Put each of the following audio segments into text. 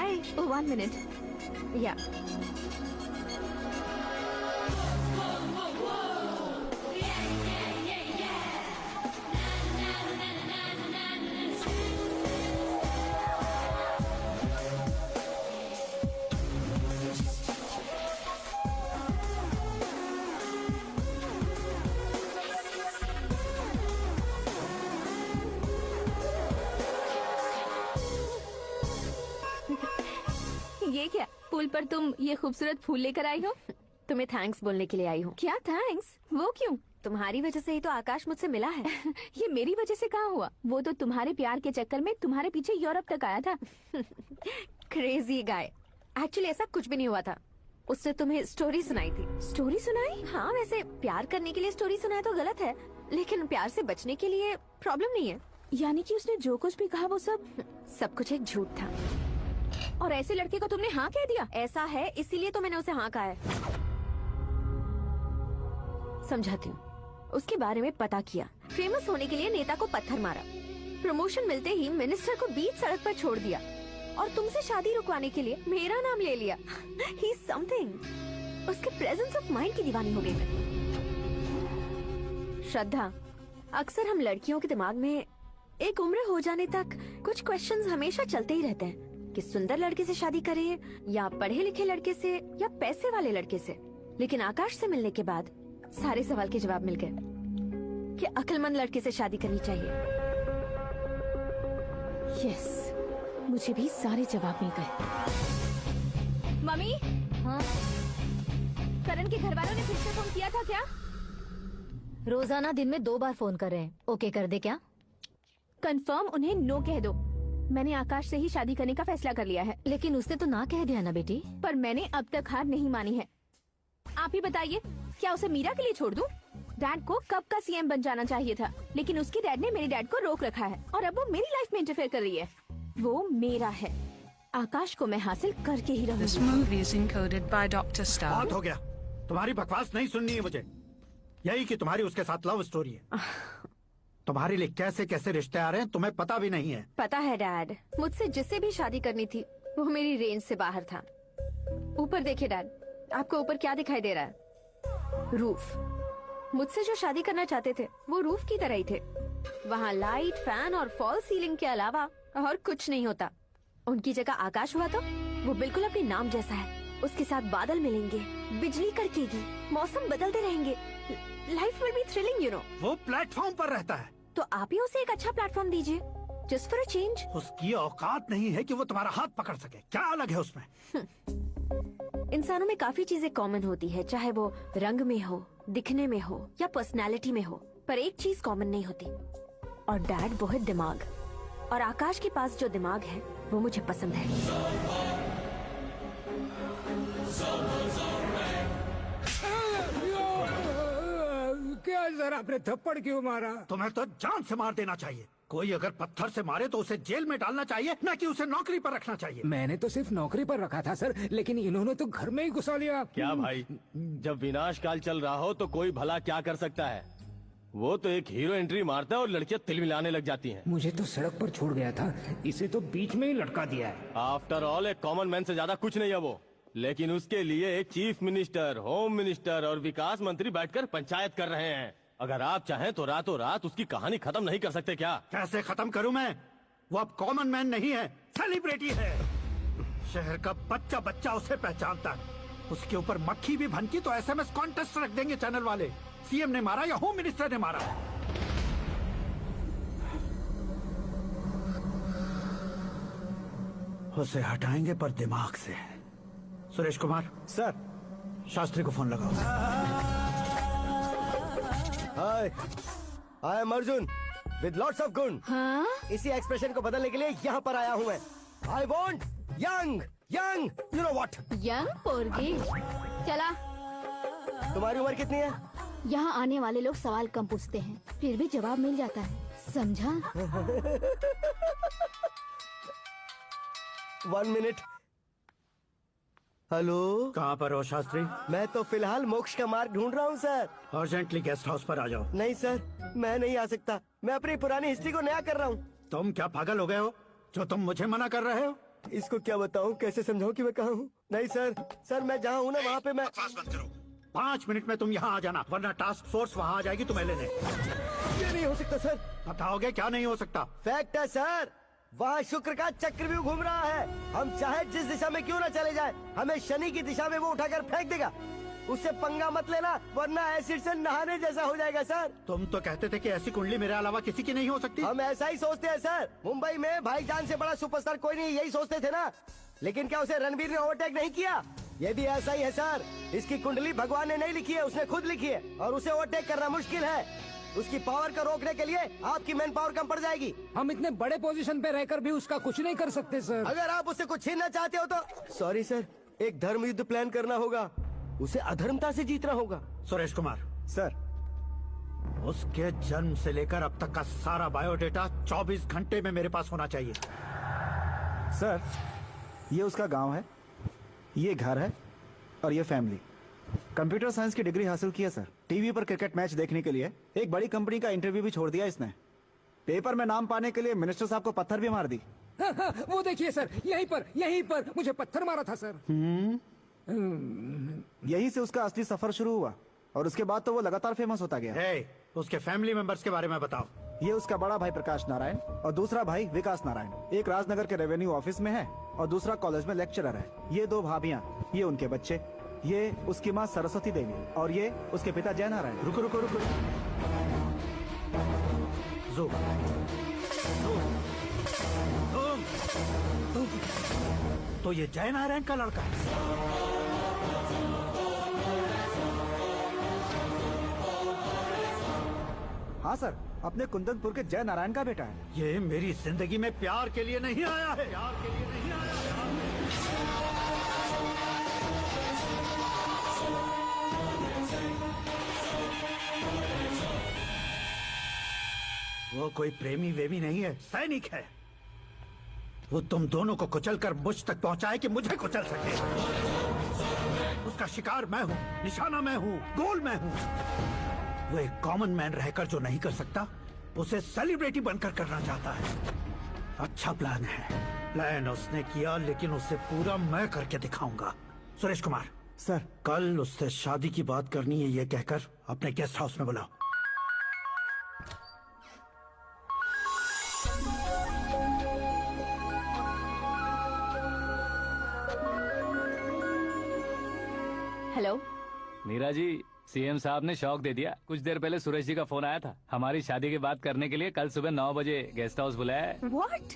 हाय, 1 minute. या ये क्या, पुल पर तुम ये खूबसूरत फूल लेकर आई हो? तुम्हें थैंक्स बोलने के लिए आई हूँ। क्या थैंक्स? वो क्यों? तुम्हारी वजह से ही तो आकाश मुझसे मिला है। ये मेरी वजह से कहाँ हुआ? वो तो तुम्हारे प्यार के चक्कर में तुम्हारे पीछे यूरोप तक आया था। Crazy guy. एक्चुअली ऐसा कुछ भी नहीं हुआ था। उसने तुम्हें स्टोरी सुनाई थी। स्टोरी सुनाई? हाँ, वैसे प्यार करने के लिए स्टोरी सुनाए तो गलत है, लेकिन प्यार से बचने के लिए प्रॉब्लम नहीं है। यानी कि उसने जो कुछ भी कहा वो सब कुछ एक झूठ था। और ऐसे लड़के को तुमने हाँ कह दिया? ऐसा है, इसीलिए तो मैंने उसे हाँ कहा है। समझाती हूँ। उसके बारे में पता किया, फेमस होने के लिए नेता को पत्थर मारा, प्रमोशन मिलते ही मिनिस्टर को बीच सड़क पर छोड़ दिया, और तुमसे शादी रुकवाने के लिए मेरा नाम ले लिया। ही समथिंग। उसके प्रेजेंस ऑफ माइंड की दीवानी हो गई मैं। श्रद्धा, अक्सर हम लड़कियों के दिमाग में एक उम्र हो जाने तक कुछ क्वेश्चंस हमेशा चलते ही रहते हैं कि सुंदर लड़के से शादी करें या पढ़े लिखे लड़के से या पैसे वाले लड़के से। लेकिन आकाश से मिलने के बाद सारे सवाल के जवाब मिल गए कि अक्लमंद लड़के से शादी करनी चाहिए। यस, मुझे भी सारे जवाब मिल गए। मम्मी? हाँ? करण के घर वालों ने फिर से फोन किया था क्या? रोजाना दिन में 2 बार फोन कर रहे हैं। ओके कर दे क्या? कंफर्म उन्हें नो कह दो। मैंने आकाश से ही शादी करने का फैसला कर लिया है। लेकिन उसने तो ना कह दिया ना बेटी। पर मैंने अब तक हार नहीं मानी है। आप ही बताइए, क्या उसे मीरा के लिए छोड़ दूं? डैड को कब का सीएम बन जाना चाहिए था, लेकिन उसके डैड ने मेरे डैड को रोक रखा है और अब वो मेरी लाइफ में इंटरफेयर कर रही है। वो मेरा है, आकाश को मैं हासिल करके ही रहूंगी। This movie is encoded by Dr. Star. बहुत हो गया, तुम्हारी बकवास नहीं सुननी है मुझे। यही कि तुम्हारी उसके साथ लव स्टोरी है। तुम्हारे लिए कैसे कैसे रिश्ते आ रहे हैं तुम्हें पता भी नहीं है। पता है डैड, मुझसे जिससे भी शादी करनी थी वो मेरी रेंज से बाहर था। ऊपर देखिए डैड, आपको ऊपर क्या दिखाई दे रहा है? रूफ। मुझसे जो शादी करना चाहते थे वो रूफ की तरह ही थे। वहाँ लाइट, फैन और फॉल सीलिंग के अलावा और कुछ नहीं होता। उनकी जगह आकाश हुआ तो वो बिल्कुल अपने नाम जैसा है। उसके साथ बादल मिलेंगे, बिजली कड़केगी, मौसम बदलते रहेंगे। Life will be thrilling, you know. वो प्लेटफॉर्म पर रहता है तो आप ही उसे एक अच्छा प्लेटफॉर्म दीजिए, जस्ट फॉर अ चेंज। उसकी औकात नहीं है कि वो तुम्हारा हाथ पकड़ सके। क्या अलग है उसमें? इंसानों में काफी चीजें कॉमन होती है, चाहे वो रंग में हो, दिखने में हो या पर्सनालिटी में हो, पर एक चीज कॉमन नहीं होती, और डैड वो है दिमाग। और आकाश के पास जो दिमाग है वो मुझे पसंद है। क्या सर, आपने थप्पड़ क्यों मारा? तुम्हें तो जान से मार देना चाहिए। कोई अगर पत्थर से मारे तो उसे जेल में डालना चाहिए, न कि उसे नौकरी पर रखना चाहिए। मैंने तो सिर्फ नौकरी पर रखा था सर, लेकिन इन्होंने तो घर में ही घुसा लिया। क्या भाई, जब विनाश काल चल रहा हो तो कोई भला क्या कर सकता है? वो तो एक हीरो एंट्री मारता है और लड़कियां तिलमिलाने लग जाती हैं। मुझे तो सड़क पर छोड़ गया था, इसे तो बीच में ही लटका दिया है। आफ्टर ऑल एक कॉमन मैन से ज्यादा कुछ नहीं है वो, लेकिन उसके लिए एक चीफ मिनिस्टर, होम मिनिस्टर और विकास मंत्री बैठकर पंचायत कर रहे हैं। अगर आप चाहें तो रातों रात उसकी कहानी खत्म नहीं कर सकते क्या? कैसे खत्म करूं मैं? वो अब कॉमन मैन नहीं है, सेलिब्रिटी है। शहर का बच्चा बच्चा उसे पहचानता है। उसके ऊपर मक्खी भी भनकी तो एसएमएस कॉन्टेस्ट रख देंगे चैनल वाले। सीएम ने मारा या होम मिनिस्टर ने मारा। उसे हटाएंगे पर दिमाग से। सुरेश कुमार सर। शास्त्री को फोन लगाओ। Hi, I am Arjun with lots of गुण। हाँ? इसी एक्सप्रेशन को बदलने के लिए यहाँ पर आया हूँ मैं। I want young young, you know what? Young पोरगी। चला। तुम्हारी उम्र कितनी है? यहाँ आने वाले लोग सवाल कम पूछते हैं, फिर भी जवाब मिल जाता है, समझा? 1 मिनट। हेलो, कहाँ पर हो शास्त्री? मैं तो फिलहाल मोक्ष का मार्ग ढूंढ रहा हूँ सर। अर्जेंटली गेस्ट हाउस पर आ जाओ। नहीं सर, मैं नहीं आ सकता। मैं अपनी पुरानी हिस्ट्री को नया कर रहा हूँ। तुम क्या पागल हो गए हो जो तुम मुझे मना कर रहे हो? इसको क्या बताऊं, कैसे समझाऊं कि मैं कहाँ हूँ? नहीं सर, सर मैं जहाँ हूँ ना वहाँ पे मैं। बकवास बंद करो। 5 मिनट में तुम यहाँ आ जाना, वरना टास्क फोर्स वहाँ आ जाएगी तुम्हें लेने। ये नहीं हो सकता सर। बताओगे क्या नहीं हो सकता? फैक्ट है सर, वहाँ शुक्र का चक्र भी घूम रहा है। हम चाहे जिस दिशा में क्यों ना चले जाए, हमें शनि की दिशा में वो उठाकर फेंक देगा। उससे पंगा मत लेना, वरना एसिड से नहाने जैसा हो जाएगा सर। तुम तो कहते थे कि ऐसी कुंडली मेरे अलावा किसी की नहीं हो सकती। हम ऐसा ही सोचते हैं सर। मुंबई में भाईजान से बड़ा सुपरस्टार कोई नहीं, यही सोचते थे ना। लेकिन क्या उसे रणबीर ने ओवरटेक नहीं किया? ये भी ऐसा ही है सर। इसकी कुंडली भगवान ने नहीं लिखी है, उसने खुद लिखी है, और उसे ओवरटेक करना मुश्किल है। उसकी पावर को रोकने के लिए आपकी मैन पावर कम पड़ जाएगी। हम इतने बड़े पोजीशन पे रहकर भी उसका कुछ नहीं कर सकते सर। अगर आप उससे कुछ छीनना चाहते हो तो सॉरी सर, एक धर्म युद्ध प्लान करना होगा। उसे अधर्मता से जीतना होगा। सुरेश कुमार सर, उसके जन्म से लेकर अब तक का सारा बायोडेटा 24 घंटे में मेरे पास होना चाहिए। सर, ये उसका गांव है, ये घर है और ये फैमिली। कंप्यूटर साइंस की डिग्री हासिल की है सर। टीवी पर क्रिकेट मैच देखने के लिए एक बड़ी कंपनी का इंटरव्यू भी छोड़ दिया इसने। पेपर में नाम पाने के लिए मिनिस्टर साहब को पत्थर भी मार दी। हाँ, हाँ, वो देखिए सर, यहीं पर मुझे पत्थर मारा था सर। यहीं से उसका असली सफर शुरू हुआ और उसके बाद तो वो लगातार फेमस होता गया। उसके फैमिली मेंबर्स के बारे में बताओ। ये उसका बड़ा भाई प्रकाश नारायण और दूसरा भाई विकास नारायण। एक राजनगर के रेवेन्यू ऑफिस में है और दूसरा कॉलेज में लेक्चरर है। ये 2 भाभियां, ये उनके बच्चे, ये उसकी माँ सरस्वती देवी और ये उसके पिता जय नारायण। रुको रुको रुको, ज़ूम। तो ये जय नारायण का लड़का है। हाँ सर, अपने कुंदनपुर के जय नारायण का बेटा है। ये मेरी जिंदगी में प्यार के लिए नहीं आया है, प्यार के लिए नहीं आया है। वो कोई प्रेमी वेमी नहीं है, सैनिक है। वो तुम दोनों को कुचलकर मुझ तक पहुंचाए कि मुझे कुचल सके। उसका शिकार मैं हूँ, निशाना मैं हूँ, गोल मैं हूँ। वो एक कॉमन मैन रहकर जो नहीं कर सकता, उसे सेलिब्रिटी बनकर करना चाहता है। अच्छा प्लान है। प्लान उसने किया, लेकिन उसे पूरा मैं करके दिखाऊंगा। सुरेश कुमार सर, कल उससे शादी की बात करनी है, ये कहकर अपने गेस्ट हाउस में बुलाओ। हेलो मीरा जी, सीएम साहब ने शौक दे दिया। कुछ देर पहले सुरेश जी का फोन आया था, हमारी शादी की बात करने के लिए कल सुबह 9 बजे गेस्ट हाउस बुलाया है। What?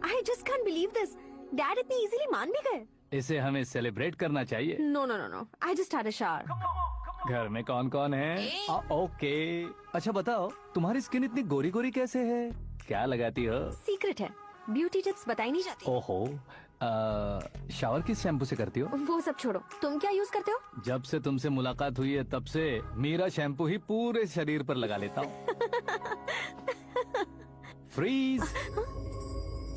I just can't believe this. Dad इतनी इजीली मान भी गए। इसे हमें सेलिब्रेट करना चाहिए। No no no no, I just had a shower. घर में कौन कौन है? ओके। अच्छा बताओ, तुम्हारी स्किन इतनी गोरी गोरी कैसे है? क्या लगाती हो? सीक्रेट है, ब्यूटी टिप्स बताई नहीं जाती। ओहो, शावर किस शैम्पू से करती हो? वो सब छोड़ो, तुम क्या यूज करते हो? जब से तुमसे मुलाकात हुई है तब से मीरा शैम्पू ही पूरे शरीर पर लगा लेता हूँ। फ्रीज।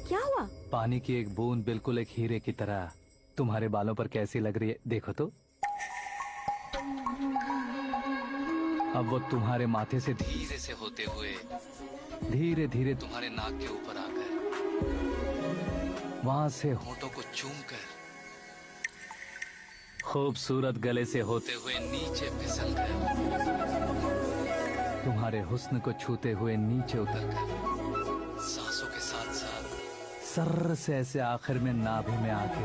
क्या हुआ? पानी की एक बूंद बिल्कुल एक हीरे की तरह तुम्हारे बालों पर कैसी लग रही है, देखो तो। अब वो तुम्हारे माथे से धीरे से होते हुए धीरे धीरे तुम्हारे नाक के ऊपर आकर वहां से होठों को चूमकर खूबसूरत गले से होते हुए नीचे फिसल कर तुम्हारे हुस्न को छूते हुए नीचे उतरकर सांसों के साथ साथ सर्र से ऐसे आखिर में नाभि में आके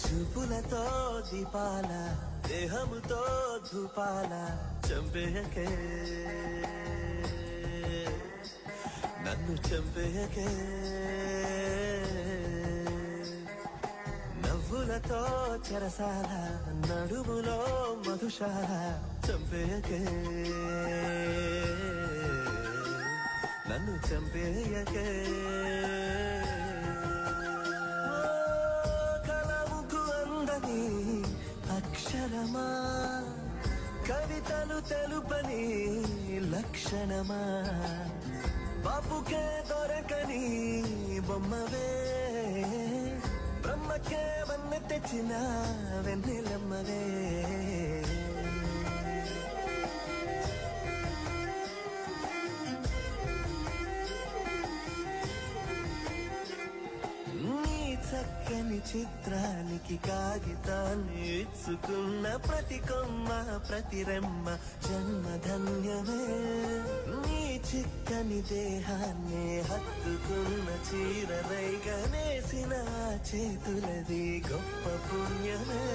చూపులతో దీపాల దేహముతో ధూపాల చంపేయకే నన్ను చంపేయకే నవ్వుల చూపులతో చెరసాల నడుములో మధుశాల చంపేయకే నన్ను చంపేయకే కలముకు అందని అక్షరమా కవితలు తెలుపని లక్షణమా బాపుకే దొరకని బొమ్మవే బ్రహ్మకే వన్నె తెచ్చిన వెన్నెలమ్మవే చక్కని చిత్రానికి కాగితాన్ని ఇచ్చుకున్న ప్రతి కొమ్మ ప్రతి రెమ్మ జన్మధన్యమే నీ చిక్కని దేహాన్ని హత్తుకున్న చీరరైగనేసిన చేతులది గొప్ప పుణ్యమే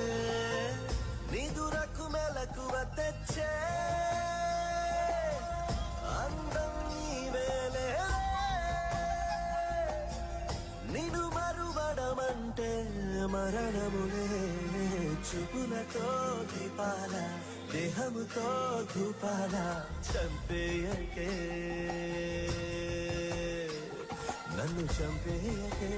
నిదురకు మెలకువ తెచ్చే అందం నీవేలే నిన్ను మరువడమంటే మరణములే చూపులతో దీపాల దేహముతో ధూపాల చంపేయకే నన్ను చంపేయకే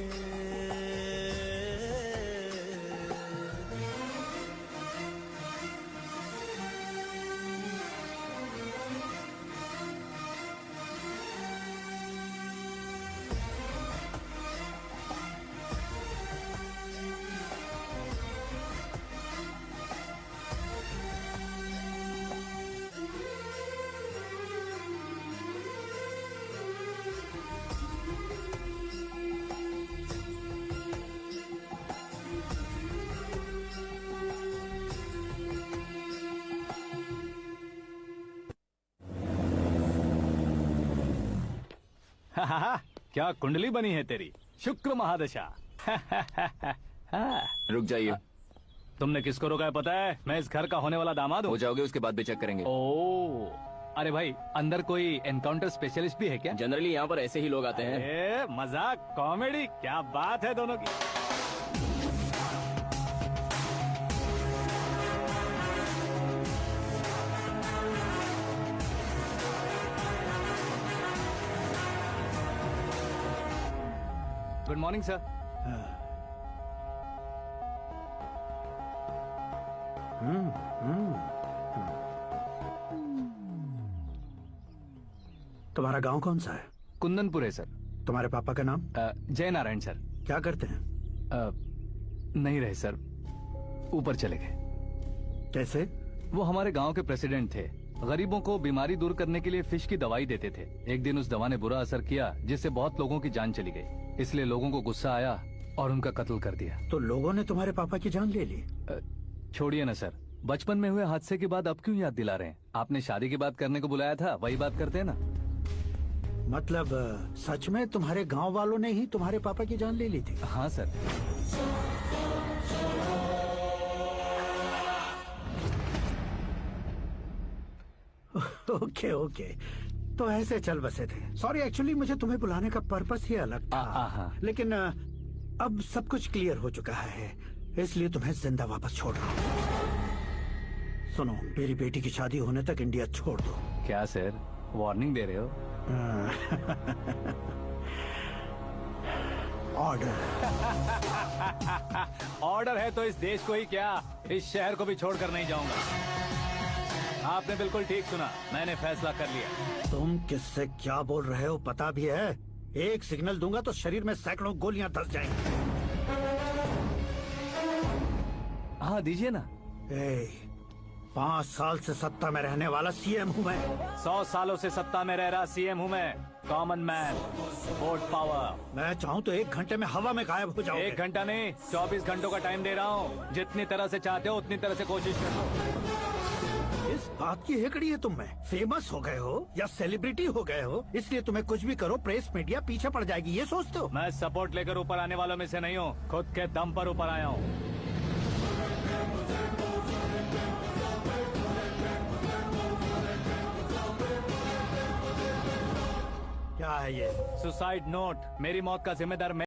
क्या कुंडली बनी है तेरी शुक्र महादशा रुक जाइए। तुमने किसको रोका है पता है? मैं इस घर का होने वाला दामाद हूँ। हो जाओगे उसके बाद भी चेक करेंगे। ओ अरे भाई अंदर कोई एनकाउंटर स्पेशलिस्ट भी है क्या? जनरली यहाँ पर ऐसे ही लोग आते हैं। मजाक कॉमेडी क्या बात है दोनों की। Good morning sir. तुम्हारा गांव कौन सा है? कुंदनपुर है सर। तुम्हारे पापा का नाम? जय नारायण सर। क्या करते हैं? नहीं रहे सर, ऊपर चले गए। कैसे? वो हमारे गांव के प्रेसिडेंट थे। गरीबों को बीमारी दूर करने के लिए फिश की दवाई देते थे। एक दिन उस दवा ने बुरा असर किया जिससे बहुत लोगों की जान चली गई। इसलिए लोगों को गुस्सा आया और उनका कत्ल कर दिया। तो लोगों ने तुम्हारे पापा की जान ले ली? छोड़िए ना सर, बचपन में हुए हादसे के बाद अब क्यों याद दिला रहे हैं? आपने शादी की बात करने को बुलाया था, वही बात करते हैं ना। मतलब सच में तुम्हारे गांव वालों ने ही तुम्हारे पापा की जान ले ली थी? हाँ सर। ओके ओके, तो ऐसे चल बसे थे। सॉरी, एक्चुअली मुझे तुम्हें बुलाने का पर्पस ही अलग था। लेकिन अब सब कुछ क्लियर हो चुका है, इसलिए तुम्हें जिंदा वापस छोड़ रहा हूँ। सुनो, मेरी बेटी की शादी होने तक इंडिया छोड़ दो। क्या सर, वार्निंग दे रहे हो? ऑर्डर। ऑर्डर है तो इस देश को ही क्या, इस शहर को भी छोड़कर नहीं जाऊंगा। आपने बिल्कुल ठीक सुना, मैंने फैसला कर लिया। तुम किससे क्या बोल रहे हो पता भी है? एक सिग्नल दूंगा तो शरीर में सैकड़ों गोलियां धस जाएंगी। हाँ दीजिए ना। 5 साल से सत्ता में रहने वाला सीएम हूँ मैं। 100 सालों से सत्ता में रह रहा सीएम हूँ मैं। Common man, vote power. मैं चाहूँ तो 1 घंटे में हवा में गायब हो जाओ। 1 घंटा नहीं, 24 घंटों का टाइम दे रहा हूँ। जितनी तरह से चाहते हो उतनी तरह से कोशिश करो। इस बात की हेकड़ी है तुम में। फेमस हो गए हो या सेलिब्रिटी हो गए हो, इसलिए तुम्हें कुछ भी करो प्रेस मीडिया पीछे पड़ जाएगी, ये सोचते हो? मैं सपोर्ट लेकर ऊपर आने वालों में से नहीं हूँ, खुद के दम पर ऊपर आया हूँ। क्या है ये? Suicide note. मेरी मौत का जिम्मेदार मैं